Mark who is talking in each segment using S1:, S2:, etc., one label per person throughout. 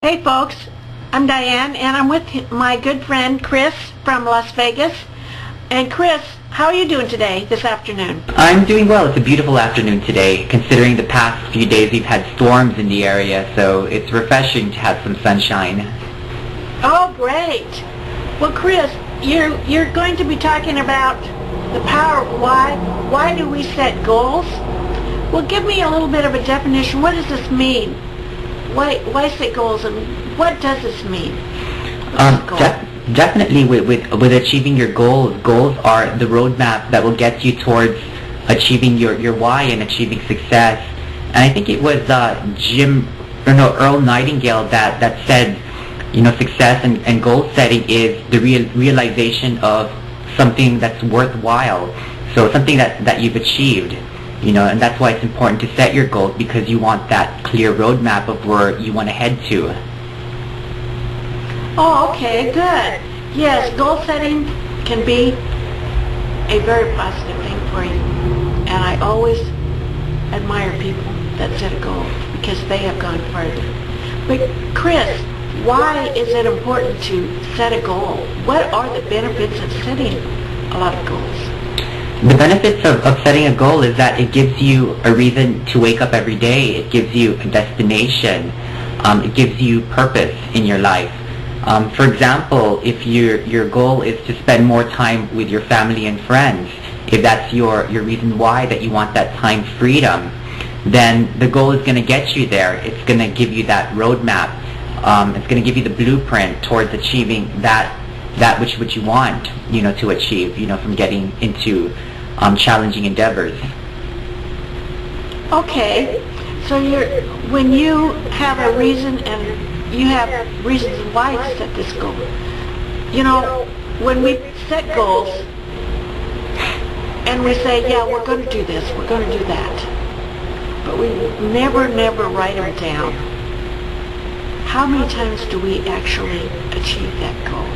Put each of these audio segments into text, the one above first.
S1: Hey folks, I'm Diane and I'm with my good friend Chris from Las Vegas. And Chris, how are you doing today, this afternoon?
S2: I'm doing well. It's a beautiful afternoon today, considering the past few days we've had storms in the area, so it's refreshing to have some sunshine.
S1: Oh, great. Well, Chris, you're going to be talking about the power of why. Why do we set goals? Well, give me a little bit of a definition. What does this mean? Why set goals, and what does this mean?
S2: Definitely with achieving your goals are the roadmap that will get you towards achieving your why and achieving success. And I think it was Earl Nightingale that said, success and goal setting is the realization of something that's worthwhile. So something that you've achieved. And that's why it's important to set your goals, because you want that clear roadmap of where you want to head to.
S1: Oh, okay, good. Yes, goal setting can be a very positive thing for you. And I always admire people that set a goal because they have gone further. But Chris, why is it important to set a goal? What are the benefits of setting a lot of goals?
S2: The benefits of setting a goal is that it gives you a reason to wake up every day. It gives you a destination. It gives you purpose in your life. For example, if your goal is to spend more time with your family and friends, if that's your reason why that you want that time freedom, then the goal is going to get you there. It's going to give you that roadmap. It's going to give you the blueprint towards achieving that which you want, to achieve, from getting into challenging endeavors.
S1: Okay, so when you have a reason and you have reasons why to set this goal. When we set goals and we say, yeah, we're going to do this, we're going to do that, but we never write them down. How many times do we actually achieve that goal?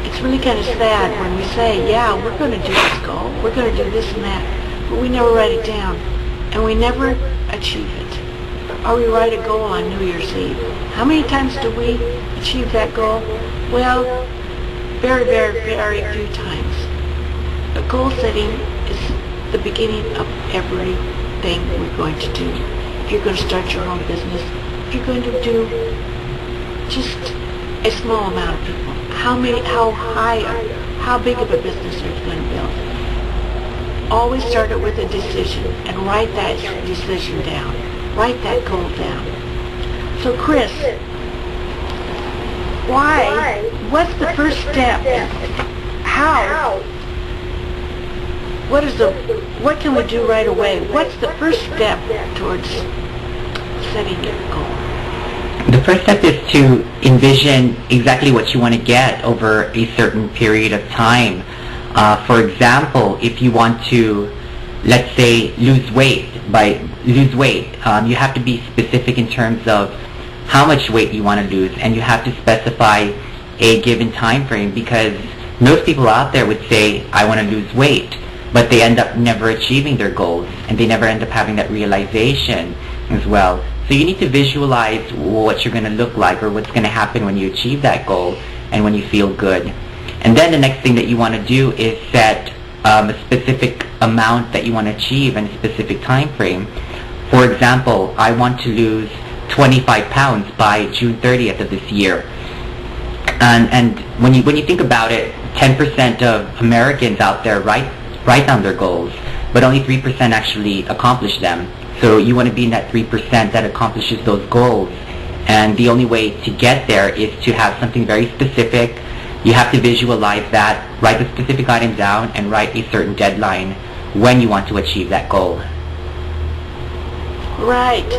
S1: It's really kind of sad when we say, yeah, we're going to do this goal, we're going to do this and that, but we never write it down, and we never achieve it. Or we write a goal on New Year's Eve. How many times do we achieve that goal? Well, very, very, very few times. But goal setting is the beginning of everything we're going to do. If you're going to start your own business, if you're going to do just a small amount of people, how big of a business are you going to build? Always start it with a decision and write that decision down. Write that goal down. So Chris, what's the first step? What can we do right away? What's the first step towards setting your goal?
S2: The first step is to envision exactly what you want to get over a certain period of time. For example, if you want to, let's say, lose weight, you have to be specific in terms of how much weight you want to lose, and you have to specify a given time frame, because most people out there would say, I want to lose weight, but they end up never achieving their goals, and they never end up having that realization as well. So you need to visualize what you're going to look like, or what's going to happen when you achieve that goal and when you feel good. And then the next thing that you want to do is set a specific amount that you want to achieve in a specific time frame. For example, I want to lose 25 pounds by June 30th of this year. And when you think about it, 10% of Americans out there write down their goals, but only 3% actually accomplish them. So you want to be in that 3% that accomplishes those goals. And the only way to get there is to have something very specific. You have to visualize that, write the specific items down, and write a certain deadline when you want to achieve that goal.
S1: Right.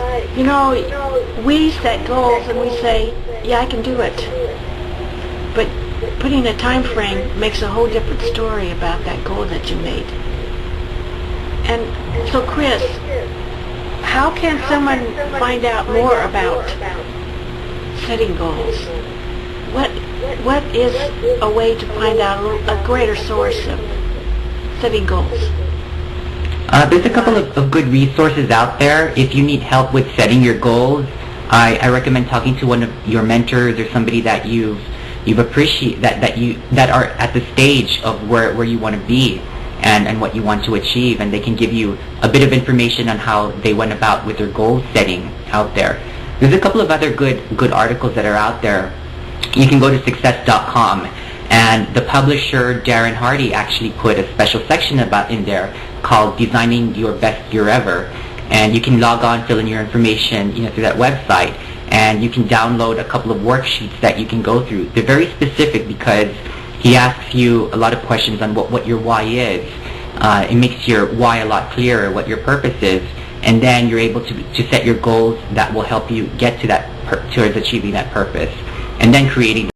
S1: We set goals and we say, yeah, I can do it. But putting a time frame makes a whole different story about that goal that you made. And so, Chris, how can someone find out more about setting goals? What is a way to find out a greater source of setting goals?
S2: There's a couple of good resources out there. If you need help with setting your goals, I recommend talking to one of your mentors or somebody that you've appreciate that are at the stage of where you want to be and what you want to achieve, and they can give you a bit of information on how they went about with their goal setting out there. There's a couple of other good articles that are out there. You can go to success.com, and the publisher Darren Hardy actually put a special section in there called Designing Your Best Year Ever, and you can log on, fill in your information through that website, and you can download a couple of worksheets that you can go through. They're very specific because he asks you a lot of questions on what your why is. It makes your why a lot clearer, what your purpose is, and then you're able to set your goals that will help you get to that towards achieving that purpose, and then creating